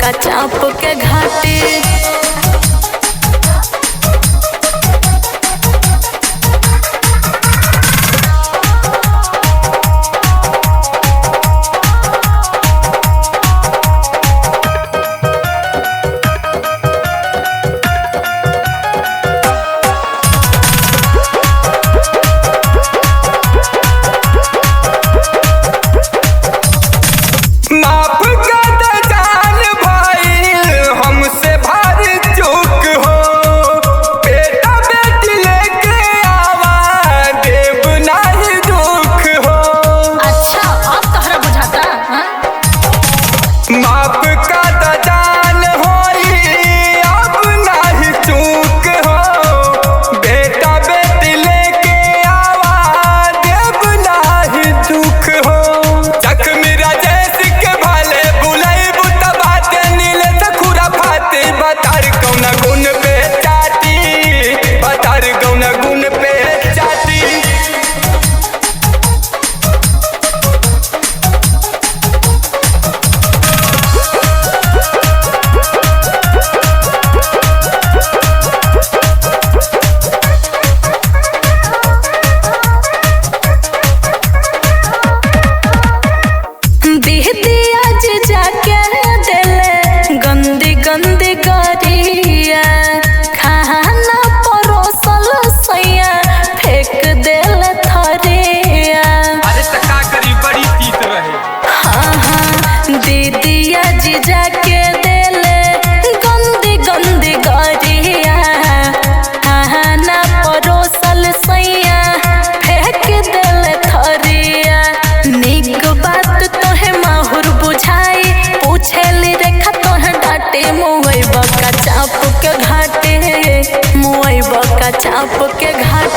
बका चाप के घाटी। गंदी गरिया खाना परोसल सैया फेंक देल थरिया। अरे त का करी बड़ी तीत रहे। हाँ हाँ दीदिया जीजा के देले गंदी गंदी गरिया खाना परोसल सैया फेंक देल थरिया। निक बात तोहे माहुर बुझाई पूछेली रेखा तोहे डाटे मुई बका चाप के घाटे मुई बका चाप के घाटे।